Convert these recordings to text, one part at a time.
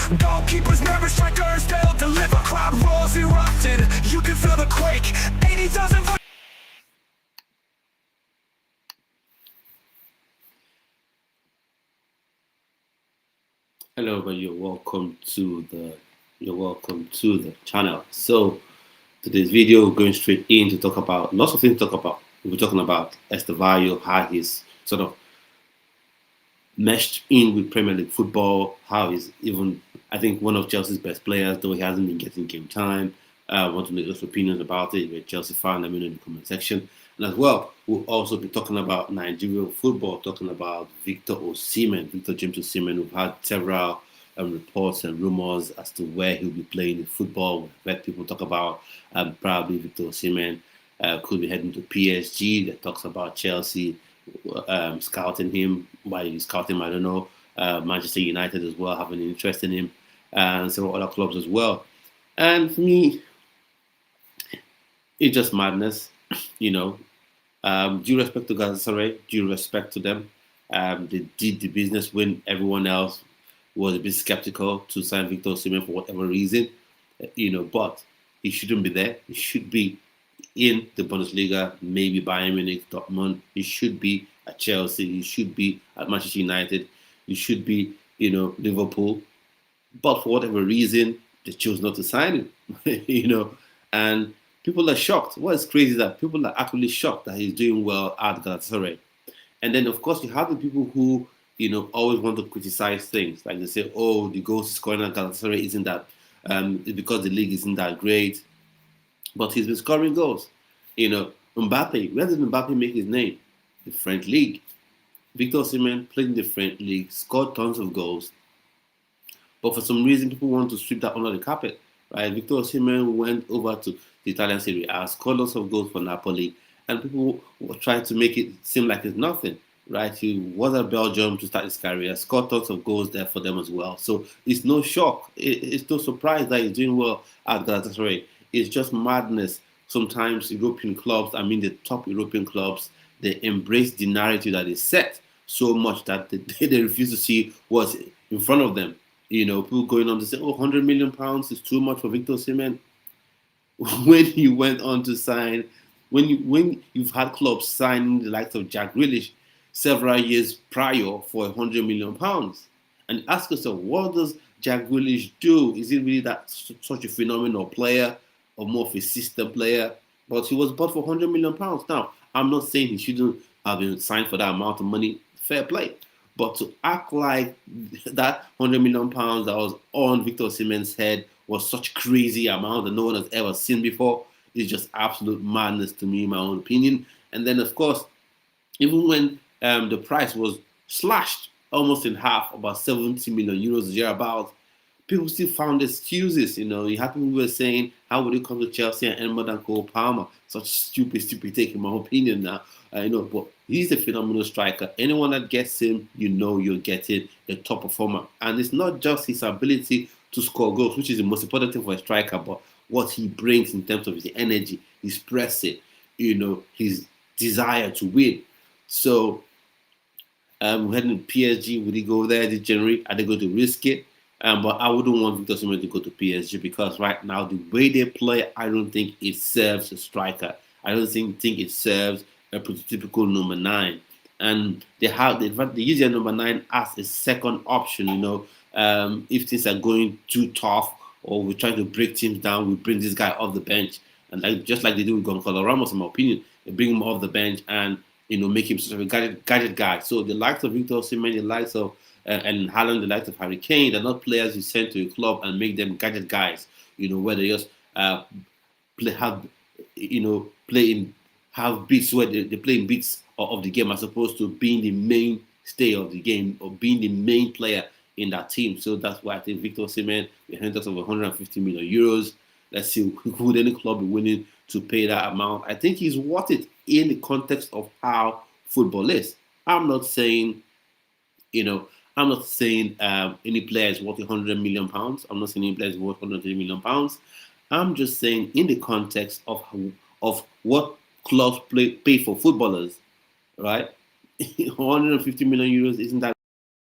Goalkeepers, never strikers, they'll deliver. Crowd roars erupted, you can feel the quake. 80,000 Hello, everybody. You're welcome to the channel. So today's video, we're going straight in to talk about lots of things to talk about. We're talking about Estevao, how he's sort of meshed in with Premier League football, how he's even, I think, one of Chelsea's best players, though he hasn't been getting game time. I want to know your opinions about it. If you're a Chelsea fan, let me know in the comment section. And as well, we'll also be talking about Nigerian football, talking about Victor James Osimhen. We've had several reports and rumors as to where he'll be playing in football. We've heard people talk about probably Victor Osimhen could be heading to PSG. That talks about Chelsea scouting him. Why he's scouting him, I don't know. Manchester United as well having an interest in him, and several other clubs as well. And for me, it's just madness, due respect to Galatasaray, due respect to them. They did the business when everyone else was a bit skeptical to sign Victor Osimhen for whatever reason, but he shouldn't be there. He should be in the Bundesliga, maybe Bayern Munich, Dortmund. He should be at Chelsea. He should be at Manchester United. He should be, Liverpool. But for whatever reason, they chose not to sign him, and people are shocked. What is crazy is that people are actually shocked that he's doing well at Galatasaray. And then, of course, you have the people who, always want to criticize things. Like they say, oh, the goals he's scoring at Galatasaray isn't that, it's because the league isn't that great. But he's been scoring goals. Mbappe, where did Mbappe make his name? The French league. Victor Osimhen played in the French league, scored tons of goals. But for some reason, people want to sweep that under the carpet. Right? Victor Osimhen went over to the Italian Serie A, scored lots of goals for Napoli, and people were trying to make it seem like it's nothing. Right? He was at Belgium to start his career, scored tons of goals there for them as well. So it's no shock. It's no surprise that he's doing well at Galatasaray. It's just madness. Sometimes European clubs, the top European clubs, they embrace the narrative that is set so much that they refuse to see what's in front of them. People going on to say, oh, £100 million is too much for Victor Osimhen. When you went on to sign, when you've had clubs signing the likes of Jack Grealish several years prior for £100 million, and ask yourself, what does Jack Grealish do? Is he really that such a phenomenal player, or more of a system player? But he was bought for £100 million. Now, I'm not saying he shouldn't have been signed for that amount of money. Fair play. But to act like that £100 million that was on Victor Osimhen's head was such crazy amount that no one has ever seen before is just absolute madness to me, in my own opinion. And then, of course, even when the price was slashed almost in half, about 70 million euros, thereabouts, people still found excuses. You had people who were saying, how would it come to Chelsea and earn more than Cole Palmer? Such stupid take, in my opinion now. But he's a phenomenal striker. Anyone that gets him, you're getting a top performer. And it's not just his ability to score goals, which is the most important thing for a striker, but what he brings in terms of his energy, his pressing, his desire to win. So, we're heading to PSG. Would he go there this January? Are they going to risk it? But I wouldn't want Victor Osimhen to go to PSG because right now, the way they play, I don't think it serves a striker. I don't think it serves a prototypical number 9. And they use their number 9 as a second option. If things are going too tough or we're trying to break teams down, we bring this guy off the bench. And just like they do with Gonzalo Ramos, in my opinion, they bring him off the bench and make him sort of a gadget guy. So the likes of Victor Osimhen, the likes of and Haaland, the likes of Harry Kane, they're not players you send to a club and make them gadget guys. Where they just have beats where they play in beats of the game as opposed to being the mainstay of the game or being the main player in that team. So that's why I think Victor Osimhen, we hand us over 150 million euros. Let's see, would any club be willing to pay that amount? I think he's worth it in the context of how football is. I'm not saying, any player is worth 100 million pounds. I'm not saying any player is worth 130 million pounds. I'm just saying in the context of what clubs pay for footballers, right? 150 million euros isn't that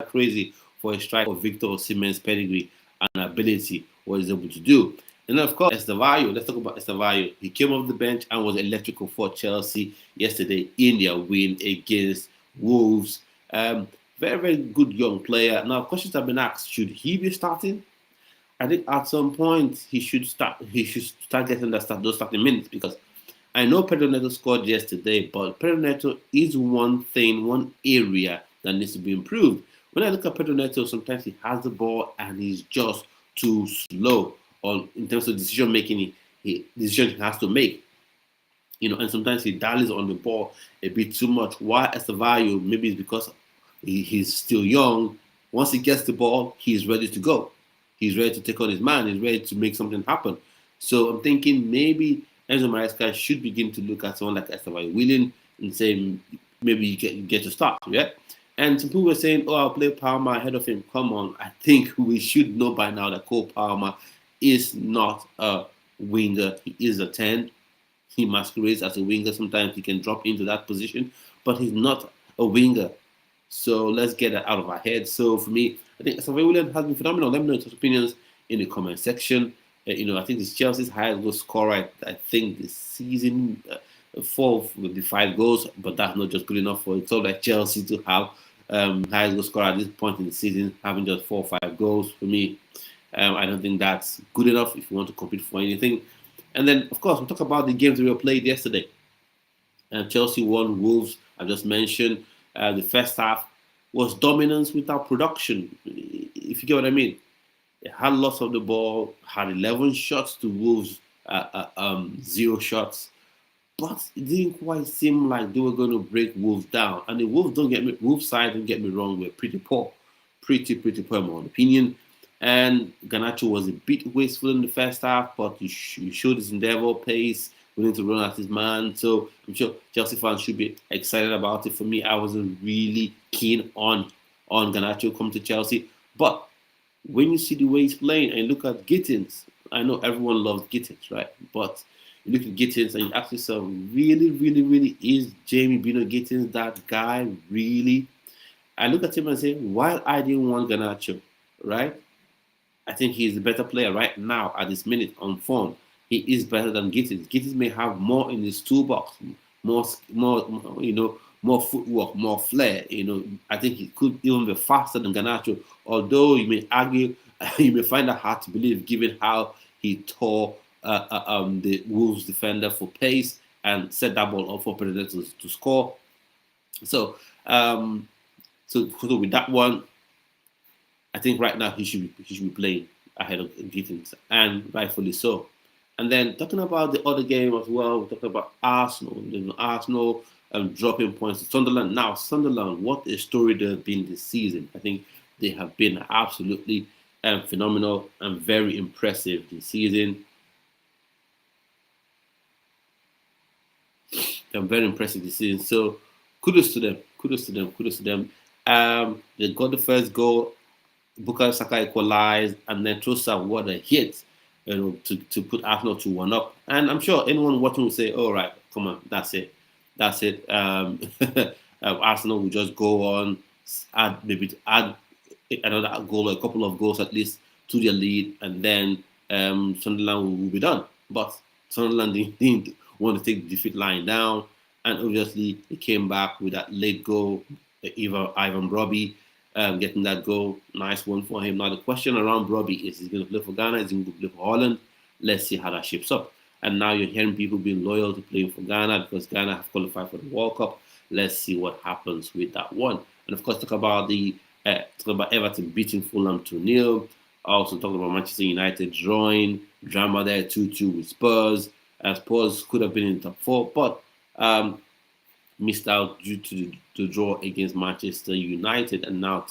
crazy for a striker of Victor Osimhen's pedigree. and ability, what he's able to do. And then, of course, Estevao. Let's talk about Estevao. He came off the bench and was electrical for Chelsea yesterday in their win against Wolves. Very, very good young player. Now, questions have been asked: should he be starting? I think at some point he should start. He should start getting those starting minutes, because I know Pedro Neto scored yesterday, but Pedro Neto is one area that needs to be improved. When I look at Pedro Neto, sometimes he has the ball and he's just too slow on in terms of decision making. Decision he has to make, and sometimes he dallies on the ball a bit too much. Why Estevao? Maybe it's because he's still young. Once he gets the ball, he's ready to go. He's ready to take on his man. He's ready to make something happen. So I'm thinking maybe Enzo Maresca should begin to look at someone like Estevao Willian and say maybe you get to start, yeah? And some people were saying, oh, I'll play Palmer ahead of him. Come on, I think we should know by now that Cole Palmer is not a winger. He is a 10. He masquerades as a winger. Sometimes he can drop into that position, but he's not a winger. So let's get that out of our head. So for me, I think Estevao Willian has been phenomenal. Let me know your opinions in the comment section. I think it's Chelsea's highest goal scorer, I think, this season. 4 with the 5 goals, but that's not just good enough for it. So like Chelsea to have highest goal scorer at this point in the season, having just 4 or 5 goals. For me, I don't think that's good enough if you want to compete for anything. And then, of course, we'll talk about the games that we played yesterday. Chelsea won. Wolves, I just mentioned. The first half was dominance without production, if you get what I mean. They had lots of the ball, had 11 shots to Wolves, 0 shots. But it didn't quite seem like they were going to break Wolves down. And the Wolves side, don't get me wrong, were pretty poor. Pretty poor, in my own opinion. And Garnacho was a bit wasteful in the first half, but he showed his endeavor, pace, willing to run at his man. So I'm sure Chelsea fans should be excited about it. For me, I wasn't really keen on Garnacho come to Chelsea. But when you see the way he's playing and look at Gittins, I know everyone loves Gittins, right? But you look at Gittins and you ask yourself, really, is Jamie Bino Gittins that guy? Really? I look at him and say, why I didn't want Garnacho, right? I think he's a better player right now at this minute on form. He is better than Gittins. Gittins may have more in his toolbox, more footwork, more flair. I think he could even be faster than Garnacho. Although you may argue, you may find it hard to believe, given how he tore the Wolves defender for pace and set that ball up for Predators to score. So with that one, I think right now he should be playing ahead of Gittins, and rightfully so. And then talking about the other game as well, we're talking about Arsenal. Arsenal dropping points to Sunderland. Now, Sunderland, what a story they've been this season. I think they have been absolutely phenomenal and very impressive this season. They're very impressive this season. So kudos to them. They got the first goal. Bukayo Saka equalized, and then Trossard, what a hit, to put Arsenal to 1-up. And I'm sure anyone watching will say, "All right, come on, that's it." Arsenal will just go on, add another goal, a couple of goals at least to their lead, and then Sunderland will be done. But Sunderland didn't want to take the defeat lying down, and obviously they came back with that late goal. Ivan Robbie getting that goal, nice one for him. Now the question around Robbie is: he's going to play for Ghana? Is he going to play for Holland? Let's see how that shapes up. And now you're hearing people being loyal to playing for Ghana because Ghana have qualified for the World Cup. Let's see what happens with that one. And of course, talk about Everton beating Fulham 2-0. Also talk about Manchester United drawing, drama there 2-2 with Spurs. Spurs could have been in the top 4, but missed out due to the draw against Manchester United. And now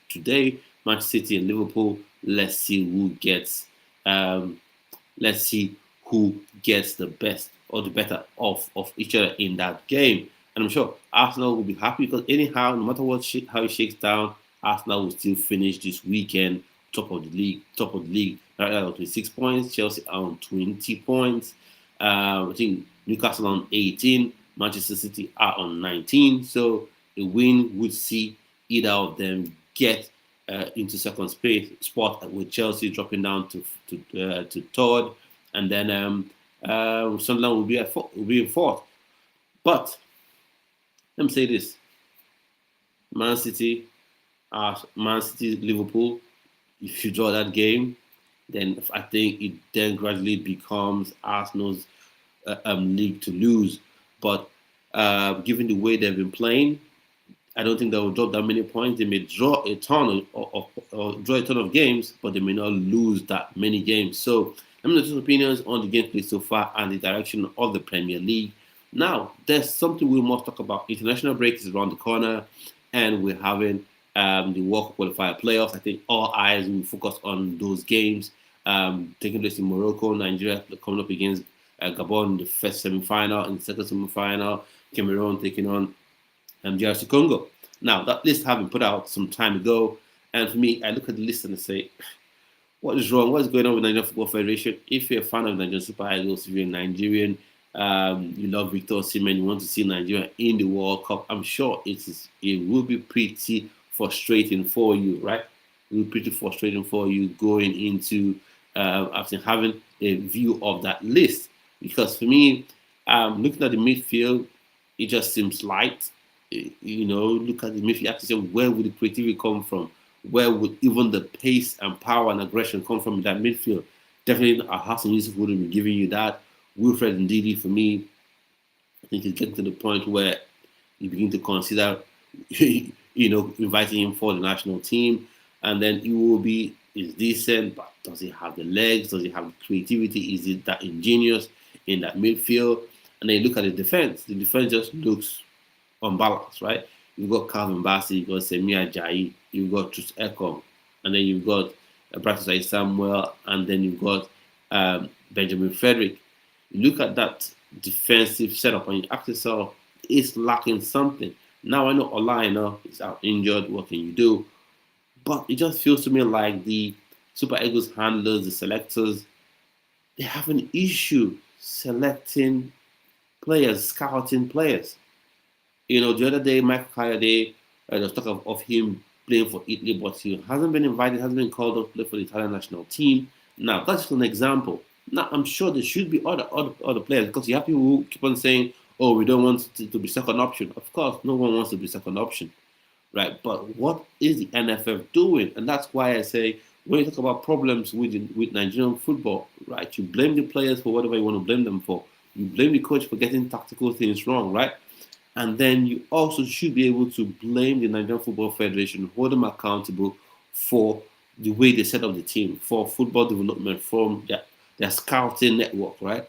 today, Manchester City and Liverpool. Let's see who gets the best or the better of each other in that game. And I'm sure Arsenal will be happy because anyhow, no matter how it shakes down, Arsenal will still finish this weekend top of the league. Right now, 26 points. Chelsea are on 20 points. I think Newcastle on 18. Manchester City are on 19. So a win would see either of them get into second spot with Chelsea dropping down to third, and then Sunderland will be in fourth. But let me say this: Man City, Liverpool. If you draw that game, then I think it then gradually becomes Arsenal's league to lose. But given the way they've been playing, I don't think they will drop that many points. They may draw a ton of games, but they may not lose that many games. So let me know your opinions on the game played so far and the direction of the Premier League. Now, there's something we must talk about. International break is around the corner, and we're having the World Cup qualifier playoffs. I think all eyes will focus on those games taking place in Morocco, Nigeria coming up against Gabon in the first semi-final, and the second semi-final, Cameroon taking on DRC Congo. Now, that list has been put out some time ago, and for me, I look at the list and I say, what is wrong? What is going on with Nigerian Football Federation? If you're a fan of Nigerian Super Eagles, if you're a Nigerian, you love Victor Osimhen, you want to see Nigeria in the World Cup, I'm sure it will be pretty frustrating for you, right? It will be pretty frustrating for you going into after having a view of that list. Because for me, looking at the midfield, it just seems light. Look at the midfield. You have to say, where would the creativity come from? Where would even the pace and power and aggression come from in that midfield? Definitely, Hassan Yusuf wouldn't be giving you that. Wilfred Ndidi, for me, I think it's getting to the point where you begin to consider, inviting him for the national team, and then is decent, but does he have the legs? Does he have the creativity? Is it that ingenious in that midfield? And then you look at the defense. The defense just looks unbalanced, right? You've got Calvin Bassey, you've got Semi Ajayi, you've got Truss Ekong, and then you've got Bratislava Samuel, and then you've got Benjamin Frederick. You look at that defensive setup and you ask yourself, it's lacking something. Now I know Olaina is out injured, what can you do? But it just feels to me like the Super Eagles handlers, the selectors, they have an issue selecting players, scouting players. The other day, Michael Kayode, there was talk of him playing for Italy, but he hasn't been invited, hasn't been called up to play for the Italian national team. Now, that's just an example. Now, I'm sure there should be other players, because you have people who keep on saying, oh, we don't want to be second option. Of course, no one wants to be second option, right? But what is the NFF doing? And that's why I say, when you talk about problems with Nigerian football, right, you blame the players for whatever you want to blame them for. You blame the coach for getting tactical things wrong, right? And then you also should be able to blame the Nigerian Football Federation, hold them accountable for the way they set up the team, for football development, from their scouting network, right?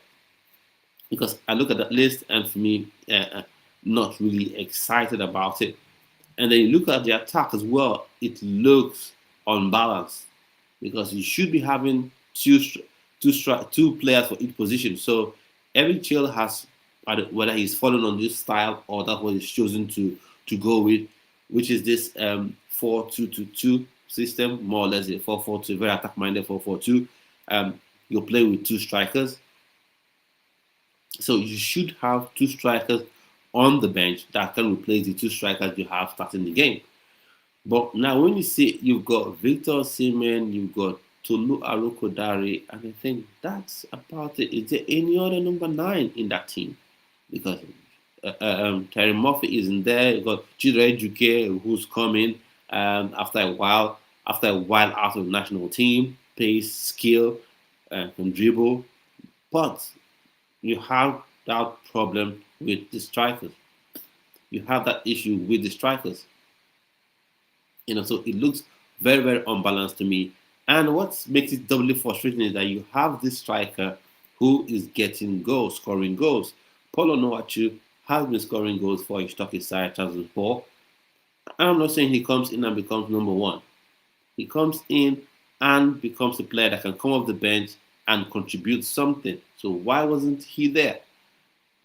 Because I look at that list, and for me, not really excited about it. And then you look at the attack as well, it looks unbalanced, because you should be having two players for each position. So every chill has, whether he's following on this style or that's what he's chosen to go with, which is this 4-2-2 system, more or less a 4-4-2, very attack-minded 4-4-2. You'll play with two strikers. So you should have two strikers on the bench that can replace the two strikers you have starting the game. But now when you see you've got Victor Osimhen, you've got Tolu Arokodare, and I think that's about it. Is there any other number 9 in that team? Because Terry Murphy isn't there. You've got Chidera Ejuke, who's coming after a while out of the national team, pace, skill, can dribble. But you have that problem with the strikers. You have that issue with the strikers. So it looks very, very unbalanced to me. And what makes it doubly frustrating is that you have this striker who is getting goals, scoring goals. Paulo Onuachu has been scoring goals for his Turkish side, Trabzonspor. I'm not saying he comes in and becomes number 1. He comes in and becomes a player that can come off the bench and contribute something. So why wasn't he there?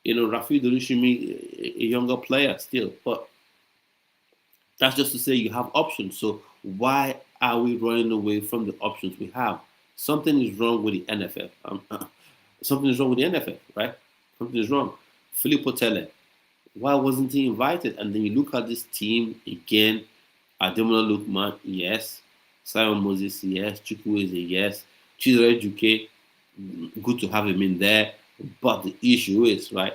Rafi Dorishimi, a younger player still, but that's just to say you have options. So why are we running away from the options we have? Something is wrong with the NFF. Something is wrong with the NFF, right? Something is wrong. Philippe Otele, why wasn't he invited? And then you look at this team again, Ademola Lookman, yes. Simon Moses, yes. Chukwu is a yes. Chidera Ejuke, good to have him in there. But the issue is, right,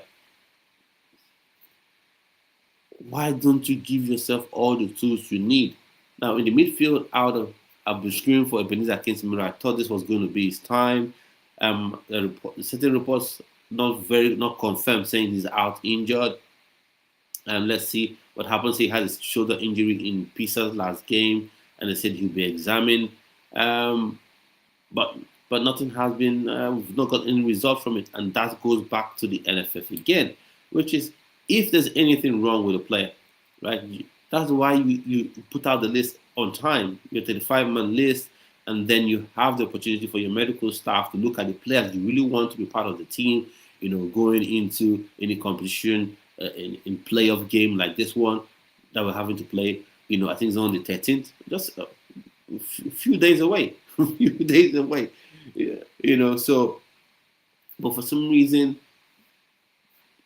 why don't you give yourself all the tools you need? Now, in the midfield, I've been screaming for Ebenezer Kinsimira. I thought this was going to be his time. Certain reports not confirmed saying he's out injured. And let's see what happens. He had his shoulder injury in Pisa's last game, and they said he'll be examined. Um, but nothing has been. We've not got any result from it, and that goes back to the NFF again, which is if there's anything wrong with a player, right? That's why you put out the list on time. Your 35-man list, and then you have the opportunity for your medical staff to look at the players you really want to be part of the team. Going into any competition in playoff game like this one that we're having to play. I think it's on the 13th, just a few days away. A few days away. Yeah. So, but for some reason,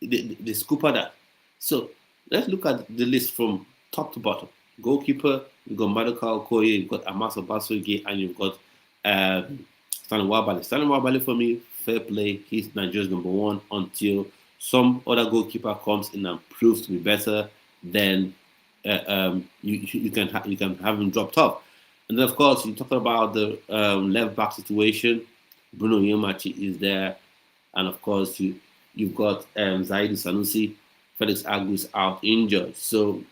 they scoop at that. So let's look at the list from top to bottom. Goalkeeper, you've got Maduka Okoye, you've got Amasa Basoge, and you've got Stanley Wabale. Stanley Wabale, for me, fair play. He's Nigeria's number one until some other goalkeeper comes in and proves to be better. Then you can have him dropped off. And then, of course, you talk about the left back situation. Bruno Yemachi is there, and of course you've got Zaidu Sanusi. Felix Agus out injured, so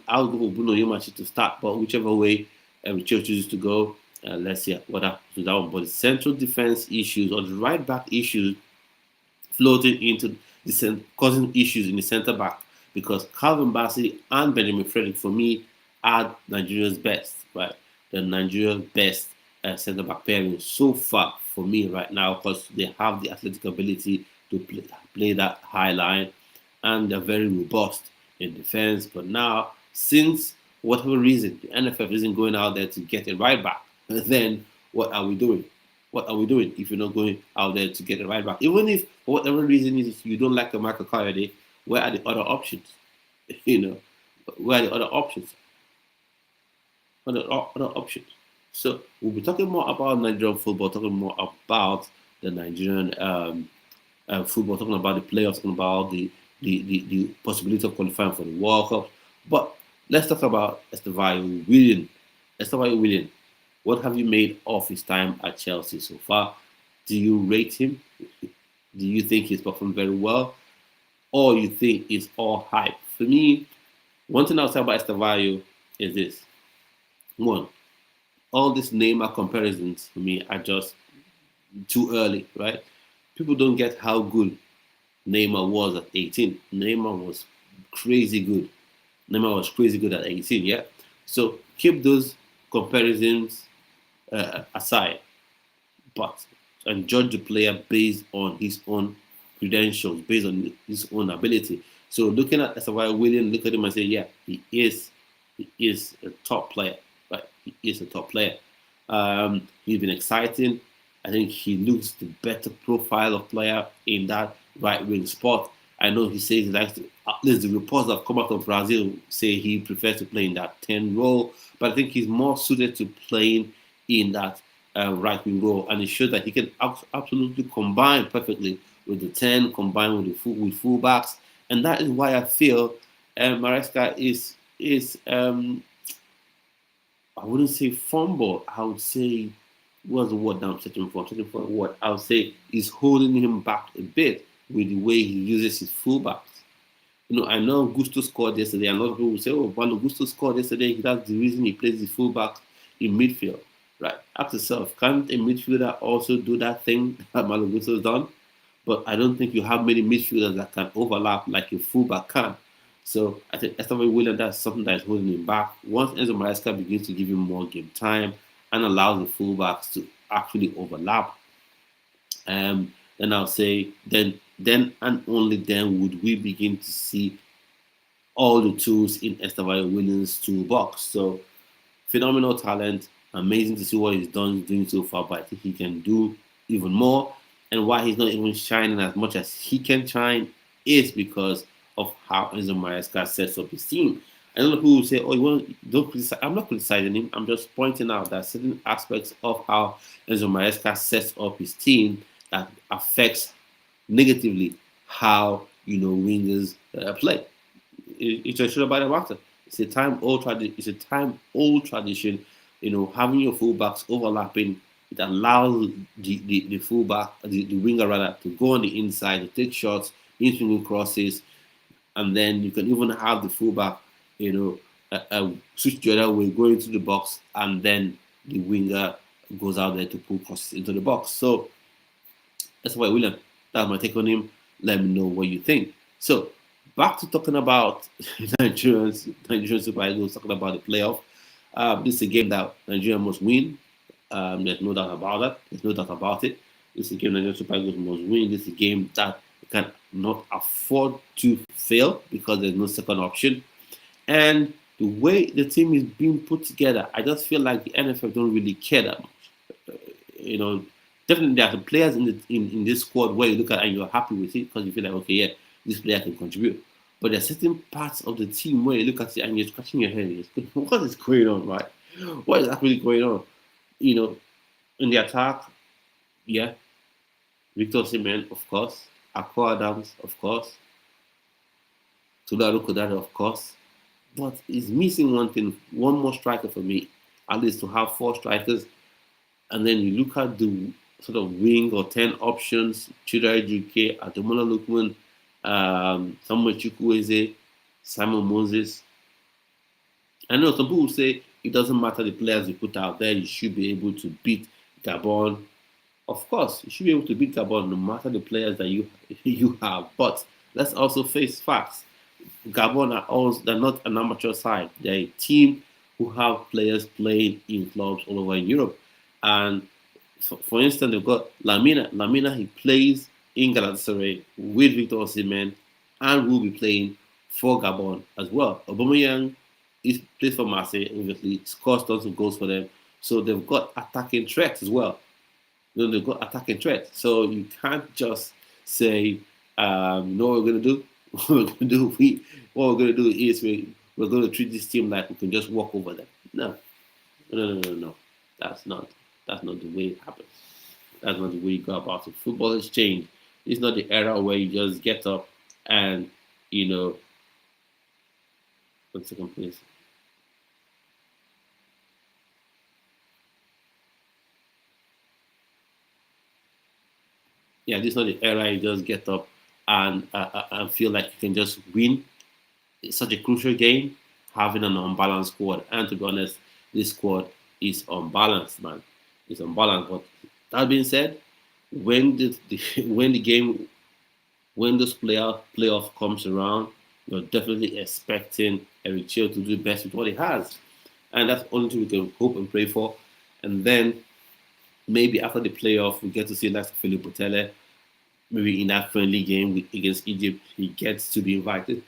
I'll go for Bruno Yemachi to start. But whichever way Chelsea chooses to go, let's see what happens to that one. But the central defense issues or the right back issues floating into causing issues in the centre back, because Calvin Bassey and Benjamin Frederick, for me, are Nigeria's best, right? The Nigeria's best centre back pairing so far for me right now, because they have the athletic ability to play that high line, and they're very robust in defense. But now, since whatever reason the NFF isn't going out there to get a right back, then what are we doing? What are we doing if you're not going out there to get a right back? Even if, for whatever reason is you don't like the Michael Coyote, where are the other options? Where are the other options? Other options. So we'll be talking more about Nigerian football, talking more about the Nigerian football, talking about the playoffs, talking about the possibility of qualifying for the World Cup. But let's talk about Estevao Willian. Estevao Willian, what have you made of his time at Chelsea so far? Do you rate him? Do you think he's performed very well? Or you think it's all hype? For me, one thing I'll say about Estevao is this. One, all these Neymar comparisons for me are just too early, right? People don't get how good Neymar was at 18. Neymar was crazy good. Neymar was crazy good at 18, yeah? So keep those comparisons aside, and judge the player based on his own credentials, based on his own ability. So looking at Estevao Willian, look at him and say, yeah, he is a top player, right? He is a top player. He's been exciting. I think he looks the better profile of player in that right wing spot. I know he says he likes to, at least the reports that have come out of Brazil say he prefers to play in that 10 role, but I think he's more suited to playing in that right wing role, and it shows that he can absolutely combine perfectly with the 10, combine with fullbacks, and that is why I feel Maresca is I wouldn't say fumble. I would say, what's the word now I'm searching for? What I would say is holding him back a bit with the way he uses his fullbacks. I know Gusto scored yesterday, and a lot of people will say, oh, Malo Gusto scored yesterday. That's the reason he plays his fullback in midfield. Right? Ask yourself, can't a midfielder also do that thing that Malo Gusto has done? But I don't think you have many midfielders that can overlap like a fullback can. So I think Estevao Willian, that's something that is holding him back. Once Enzo Maresca begins to give him more game time and allows the fullbacks to actually overlap, then I'll say then and only then would we begin to see all the tools in Estevao Willian's toolbox. So phenomenal talent, amazing to see what he's doing so far, but I think he can do even more. And why he's not even shining as much as he can shine is because of how Enzo Maresca sets up his team. And a lot of people will say, "Oh, you want don't criticize." I'm not criticizing him. I'm just pointing out that certain aspects of how Enzo Maresca sets up his team that affects negatively how wingers play. It's a should about the matter. It's a time-old tradition. Having your fullbacks overlapping, it allows the fullback, the winger rather, to go on the inside, to take shots, in crosses, and then you can even have the fullback, switch the other way, go into the box, and then the winger goes out there to pull crosses into the box. So that's why William. That's my take on him. Let me know what you think. So back to talking about Nigerian Super Eagles, talking about the playoff. This is a game that Nigeria must win. There's no doubt about that. There's no doubt about it. This is a game Nigerian Super Eagles must win. This is a game that you can not afford to fail because there's no second option. And the way the team is being put together, I just feel like the NFL don't really care that much. You know, definitely there are some players in this squad where you look at and you're happy with it because you feel like, okay, yeah, this player can contribute. But there are certain parts of the team where you look at it and you're scratching your head. What is going on, right? What is actually going on? In the attack, yeah, Victor Osimhen, of course, Akko Adams, of course, Tudaro Kodaro, of course. But he's missing one thing, one more striker for me, at least to have four strikers. And then you look at the sort of wing or 10 options, Chidera Ejuke, Ademola Lookman, Samuel Chukwueze, Simon Moses. I know some people say it doesn't matter the players you put out there, you should be able to beat Gabon. Of course, you should be able to beat Gabon no matter the players that you have. But let's also face facts. Gabon they're not an amateur side. They're a team who have players playing in clubs all over Europe. And for instance, they've got Lamina. Lamina, he plays in Galatasaray with Victor Osimhen and will be playing for Gabon as well. Aubameyang plays for Marseille, obviously, scores tons of goals for them. So they've got attacking threats as well. They've got attacking threats. So you can't just say, you know what we're going to do? What we're going to do? What we're going to do is we're going to treat this team like we can just walk over them. No, no. That's not the way it happens. That's not the way you go about it. Football has changed. It's not the era where you just get up and 1 second, please. Yeah, this is not the era you just get up and feel like you can just win. It's such a crucial game having an unbalanced squad. And to be honest, this squad is unbalanced, man. It's unbalanced. But that being said, when when the game when this playoff comes around, you're definitely expecting Eric Chell to do best with what he has. And that's the only thing we can hope and pray for. And then maybe after the playoff, we get to see like Philippe Botele. Maybe in that friendly game against Egypt, he gets to be invited.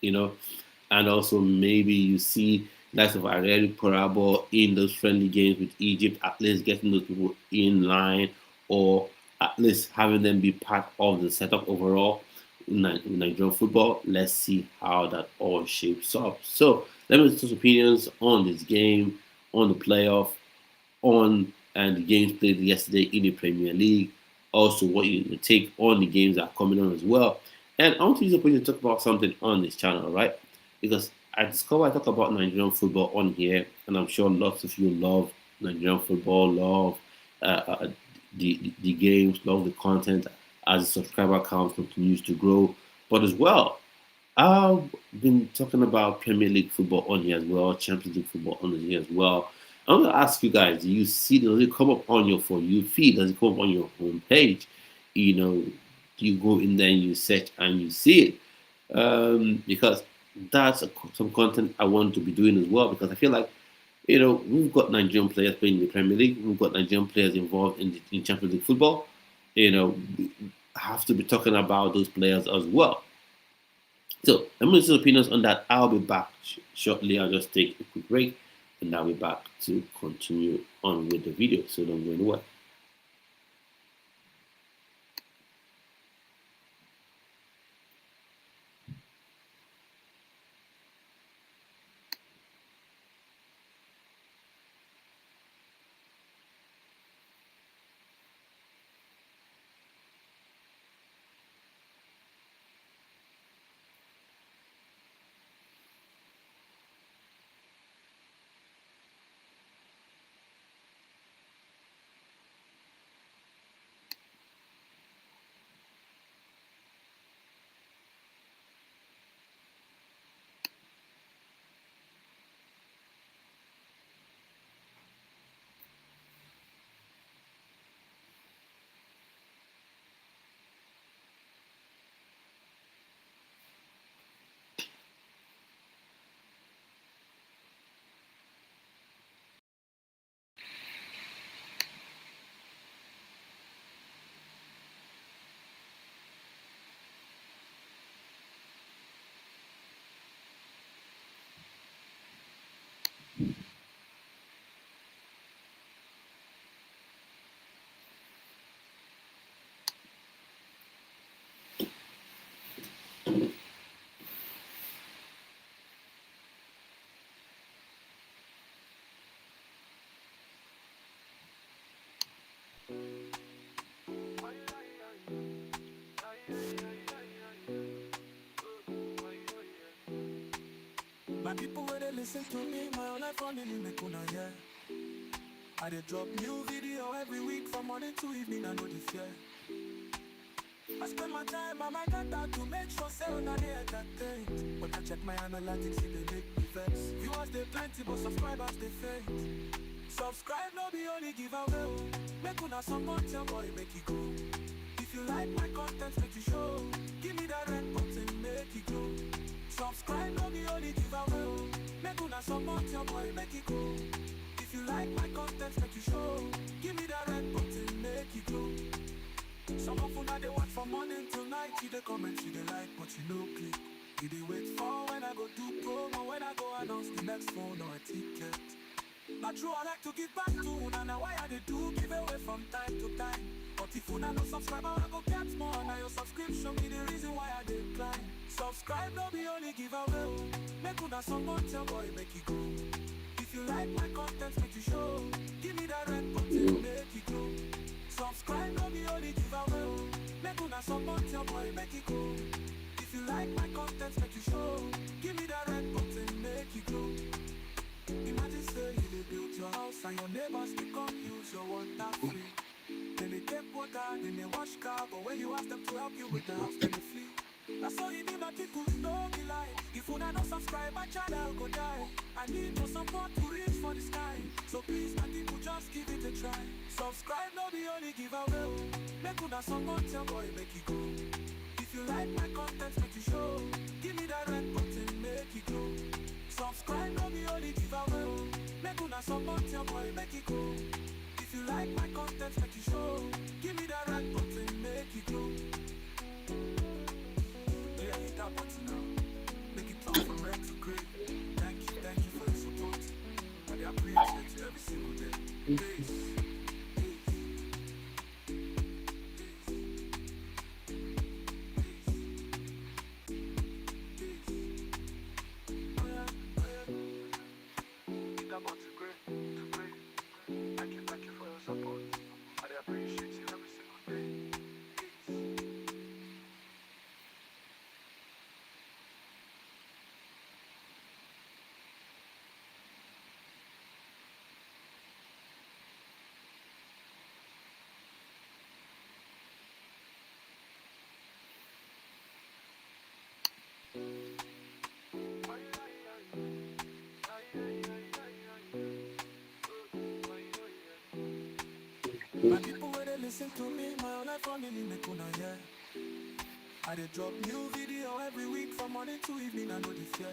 And also maybe you see likes of Ariel Parabo in those friendly games with Egypt, at least getting those people in line or at least having them be part of the setup overall in Nigerian football. Let's see how that all shapes up. So let me discuss opinions on this game, on the playoff, on and the games played yesterday in the Premier League. Also, what you take on the games that are coming on as well. And I want to use the opportunity to talk about something on this channel, right? Because I talk about Nigerian football on here, and I'm sure lots of you love Nigerian football, love the games, love the content as the subscriber count continues to grow. But as well, I've been talking about Premier League football on here as well, Champions League football on here as well. I want to ask you guys, do you see, does it come up on your For You feed? Does it come up on your homepage? You go in there and you search and you see it. Because that's some content I want to be doing as well, because I feel like, we've got Nigerian players playing in the Premier League. We've got Nigerian players involved in Champions League football. We have to be talking about those players as well. So let me see opinions on that. I'll be back shortly. I'll just take a quick break and I'll be back to continue on with the video. So don't go anywhere. My people where they listen to me, my whole life family make una yeah. I dey drop new video every week from morning to evening, I know the fear. I spend my time and my data to make sure say una dey entertained. But I check my analytics, see they make me vex. Viewers they plenty, but subscribers they faint. Subscribe no be only giveaway, oh. Make una support your boy, make it go. If you like my content, make you show. Give me that red button, make it go. Subscribe no be only giveaway, oh. Make una support your boy, make it go. If you like my content, make you show. Give me that red button, make it go. Some of una they watch from morning till night. You they comment, you they like, but you no click. You they wait for when I go do promo, when I go announce the next phone or a ticket. Not true, I like to give back to una. Now why I they do give away from time to time. But if una no subscribe, I go get more. Now your subscription be the reason why I decline. Subscribe no be only giveaway, oh. Make una support your boy, make it go. If you like my content, make you show. Give me that red button, make it go. Subscribe no be only giveaway, oh. Make una support your boy, make it go. If you like my content, make you show. Give me that red button, make it go. Imagine say you dey build your house and your neighbors they come use your water free. Then they take water, then they wash car, but when you ask them to help you with the house, then they flee. That's all you need, my people, no be lie. If una don't subscribe, my channel go die. I need your support to reach for the sky. So please, my people, just give it a try. Subscribe, no be only giveaway, oh. Make una support your boy, make it go. If you like my content, make you show. Give me that red button, make it go. Subscribe, no be only giveaway, oh. Make una support your boy, make it go. If you like my content, make you show. Give me that red button, make it go. Yeah, hit that button now. Make it turn from red to grey. Thank you for your support. I appreciate you every single day. Peace. Thank you for your support. I appreciate you every single day. My people where they listen to me, my whole life family make una yeah. I dey drop new video every week from morning to evening, I know the fear.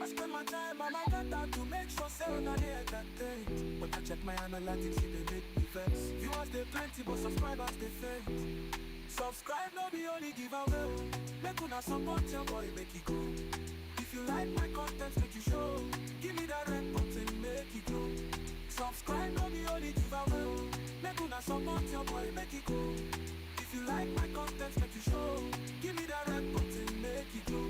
I spend my time and my data to make sure say una dey entertained. But I check my analytics, see they make me vex. Viewers they plenty, but subscribers they faint. Subscribe no be only giveaway, oh. Make una support your boy, make it go. If you like my content, make you show. Give me that red button, make it go. Subscribe no be only giveaway, oh. Make una support your boy, make it go. If you like my content, make you show. Give me that red button, make it go.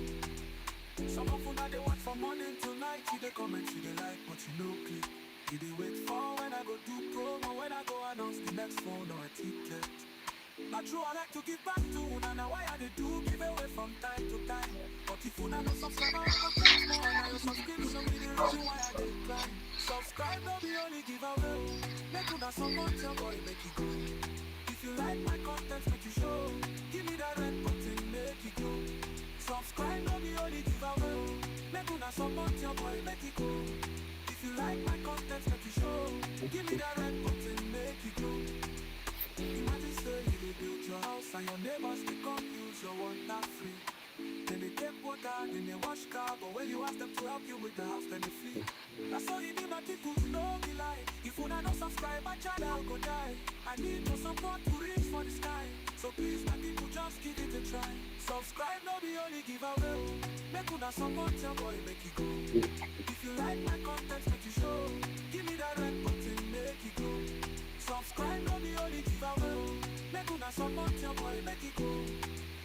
Some of una they watch from morning till night. You they comment, you they like, but you no click. You they wait for when I go do promo, when I go announce the next phone or a ticket. Not true, I like to give back to una. Now why I they do give away from time to time. But if una no subscribe, I go get more. Now your subscription be the reason why I decline. Subscribe no be only giveaway, oh. Make una support your boy, make it go. If you like my content, make you show. Give me that red button, make it go. Subscribe no be only giveaway, oh. Make una support your boy, make it go. If you like my content, make you show. Give me that red button, make it go. Imagine say you dey build your house and your neighbors they come use your water free. Then they take water, then they wash car, but when you ask them to help you with the house, then they flee. That's all you need, my people, no be lie. If una no subscribe, my channel go die. I need your support to reach for the sky. So please, my people, just give it a try. Subscribe, no be only giveaway, oh. Make una support your boy, make it go. If you like my content, make you show. Give me that red button, make it go. Subscribe, no be only giveaway, oh. Make una support your boy, make it go.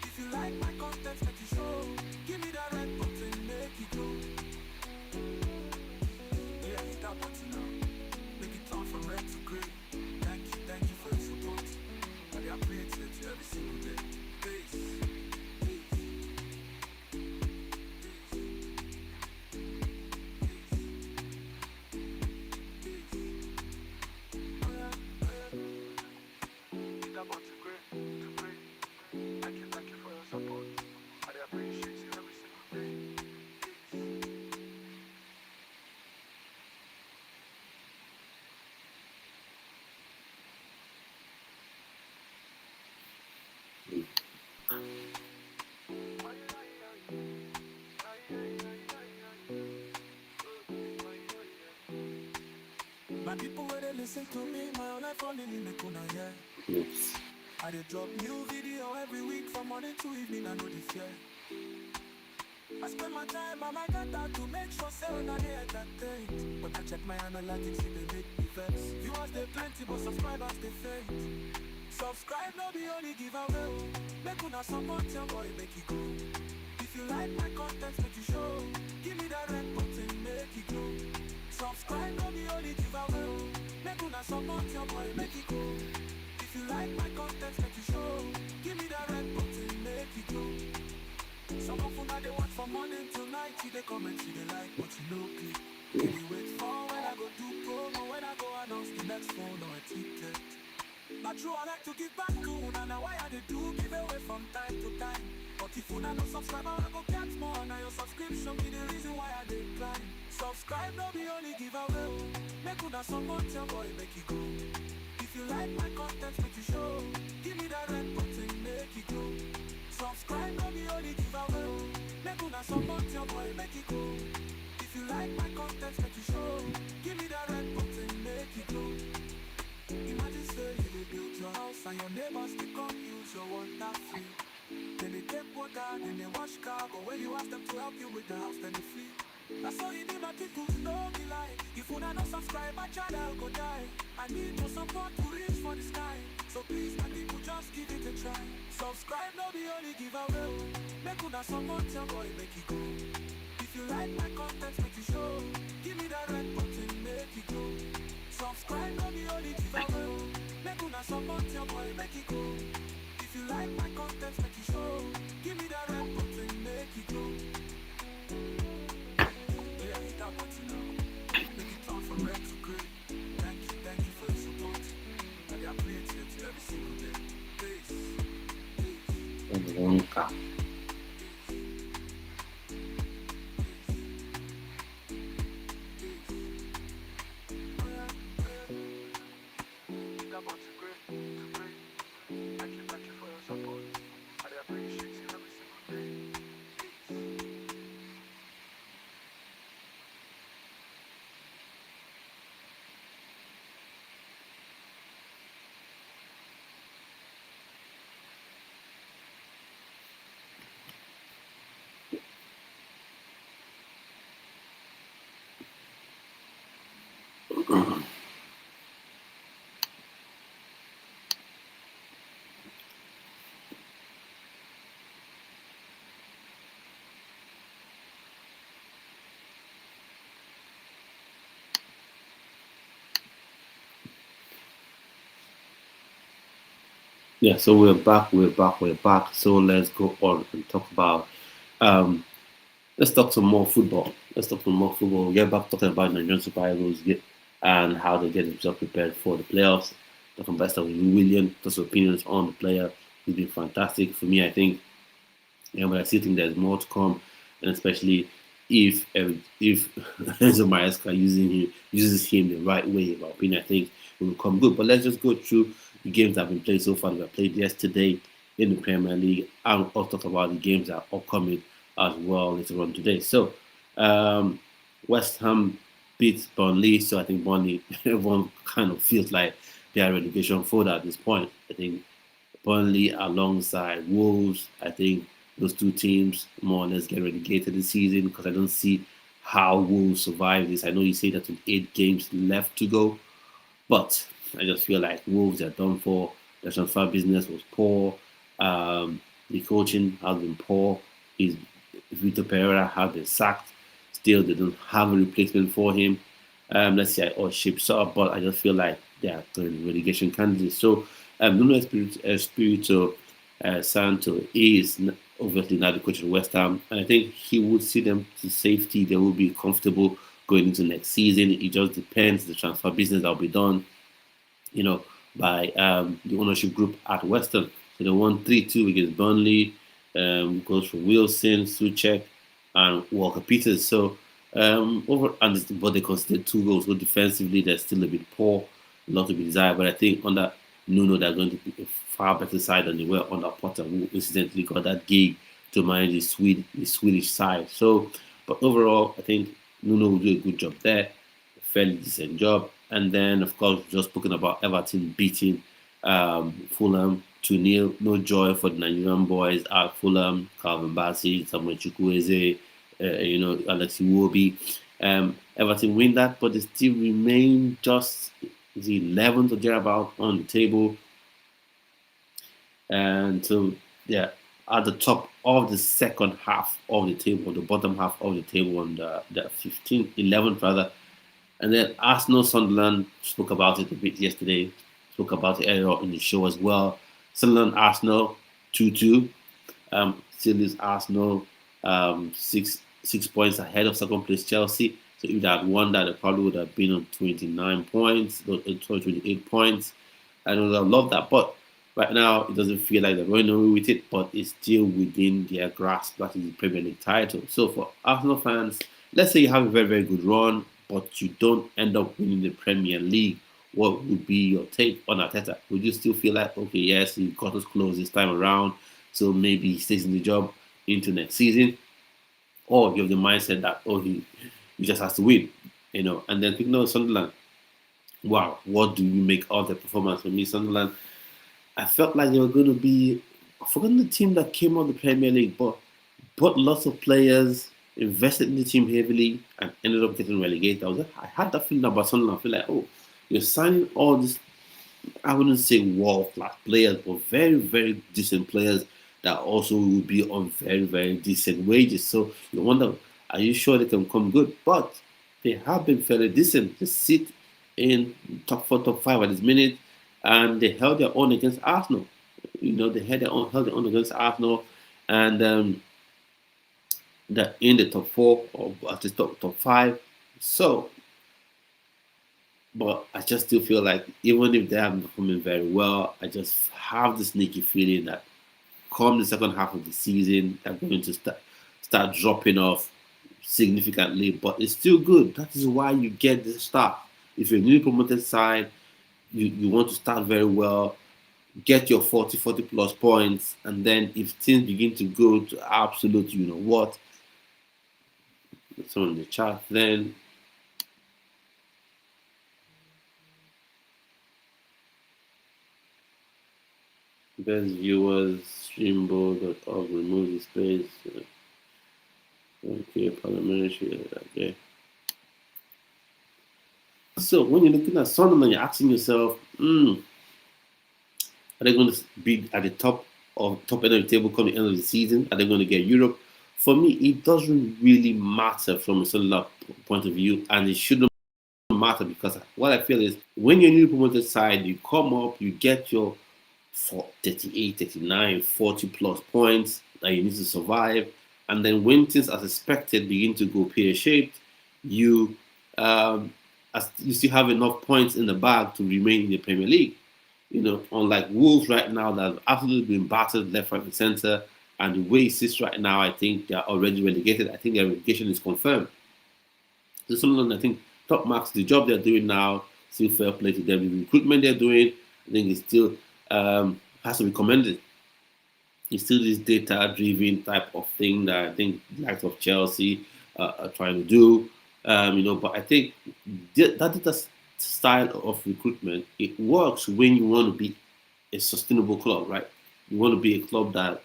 If you like my content, make you show. Give me that red button, make it go. Yeah, hit that button now. Make it turn from red to grey. Thank you for your support. I appreciate you every single day. Peace. My people where they listen to me, my life only make una yeah. Yes. I dey drop new video every week from morning to evening, I know this year. I spend my time on my data to make sure say una dey entertained. But I check my analytics, it dey make me vex. Viewers dey plenty, but subscribers dey fade. Subscribe no be only giveaway, make una support your boy, make it go. If you like my content, make you show. Give me that red button, make it go. Subscribe no be only giveaway, make una support your boy, make it go. If you like my content, make you show. Give me that red button, make it go. Some of una they watch from morning till night, see they comment, see they like, but you know click. You dey wait for when I go do promo, when I go announce the next phone or a ticket. Not true, I like to give back to una, now why I dey do give away from time to time. But if una no subscribe, I go get more, now your subscription be the reason why I dey climb. Subscribe no be only giveaway, make una support your boy, make it go. If you like my content, make you show. Give me that red button, make it go. Subscribe no be only giveaway, make una support your boy, make it go. If you like my content, make you show. Give me that red button, make it go. Imagine say you dey build your house and your neighbors dey come use your water free. Then they take water, then they wash car, but when you ask them to help you with the house, then they flee. That's how you need my people, no be lie. If una no subscribe, my channel go die. I need your support to reach for the sky. So please, my people, just give it a try. Subscribe, no be only giveaway. Make una support your boy, make it go. If you like my content, make you show. Give me that red button, make it go. Subscribe, no be only giveaway. Make una support your boy, make it go. If you like my content, make you show. Give me that red button, make it go. Yeah, hit that button now. Make it turn from red to grey. Thank you for your support. And I appreciate you every single day. Peace. Wonka. Gabon to great. Thank you for your support. I appreciate you every single day. Yeah, so we're back. So let's go on and talk about um let's talk some more football. Let's talk some more football. We'll get back talking about Nigerian Super Eagles and how they get themselves prepared for the playoffs. Talking about Estevao Willian, just opinions on the player. He's been fantastic for me, I think. But I still think there's more to come, and especially if Enzo Maresca uses him the right way, in my opinion, I think it will come good. But let's just go through the games that have been played so far. That were played yesterday in the Premier League, and I'll talk about the games that are upcoming as well later on today. So, um, West Ham beat Burnley, so I think Burnley everyone kind of feels like they are relegation fodder at this point. I think Burnley alongside Wolves, I think those two teams more or less get relegated this season because I don't see how Wolves survive this. I know you say that with 8 games left to go, but I just feel like Wolves are done for. The transfer business was poor. The coaching has been poor. Is Victor Pereira has been sacked. Still, they don't have a replacement for him. Let's say all ships up, but I just feel like they are relegation candidates. So, Nuno Espirito Santo is obviously now the coach of West Ham, and I think he would see them to safety. They will be comfortable going into next season. It just depends the transfer business that will be done, you know, by the ownership group at Western. So they won 3-2 against Burnley. Goes for Wilson, Suchek, and Walker Peters. So but they conceded 2 goals. So defensively, they're still a bit poor, a lot to be desired. But I think under Nuno, they're going to be a far better side than they were under Potter, who incidentally got that gig to manage the Swedish side. So, but overall, I think Nuno will do a good job there, a fairly decent job. And then, of course, just spoken about Everton beating Fulham 2-0. No joy for the Nigerian boys at Fulham. Calvin Bassey, Samuel Chukwueze, Alex Iwobi. Everton win that, but they still remain just the 11th or thereabout on the table. And so, yeah, at the top of the second half of the table, the bottom half of the table, on the 15th, 11th rather. And then Arsenal, Sunderland, spoke about it a bit yesterday, spoke about it earlier in the show as well. Sunderland, Arsenal, 2-2. Still is Arsenal 6 points ahead of second place Chelsea. So if they had won that, they probably would have been on 29 points, 28 points. I know I love that, but right now it doesn't feel like they're going away with it, but it's still within their grasp. That is the Premier League title. So for Arsenal fans, let's say you have a very, very good run, but you don't end up winning the Premier League. What would be your take on Arteta? Would you still feel like, okay, yes, he got us close this time around, so maybe he stays in the job into next season? Or you have the mindset that, he just has to win, And then thinking of Sunderland, wow, what do you make of the performance? For me, Sunderland, I felt like they were going to be, I've forgotten the team that came out of the Premier League, but bought lots of players, invested in the team heavily, and ended up getting relegated. I had that feeling about Sunderland. I feel like, you're signing all these, I wouldn't say world-class players, but very, very decent players that also will be on very, very decent wages. So you wonder, are you sure they can come good? But they have been fairly decent. They sit in top 4, top 5 at this minute, and they held their own against Arsenal. They held their own against Arsenal, and they're in the top 4 or at least top 5. So, but I just still feel like even if they haven't performing very well, I just have the sneaky feeling that come the second half of the season, they're going to start dropping off significantly. But it's still good. That is why you get the start. If you're a newly promoted side, you want to start very well, get your 40 plus points, and then if things begin to go to absolute, someone in the chat, then best viewers, streambo.org, remove the space. Okay, parliamentary, okay. So when you're looking at Sunderland, you're asking yourself, are they going to be at the top end of the table come the end of the season? Are they going to get Europe? For me, it doesn't really matter from a Sunderland point of view, and it shouldn't matter because what I feel is when you're a newly promoted side, you come up, you get your 38, 39, 40 plus points that you need to survive, and then when things as expected begin to go pear-shaped, you still have enough points in the bag to remain in the Premier League. Unlike Wolves right now that have absolutely been battered left, right, and centre, and the way it sits right now, I think they're already relegated. I think their relegation is confirmed. So Sunderland, I think, top marks the job they're doing now. Still fair play to them. The recruitment they're doing, I think, is still has to be commended. It's still this data-driven type of thing that I think the likes of Chelsea are trying to do. But I think that data style of recruitment, it works when you want to be a sustainable club, right? You want to be a club that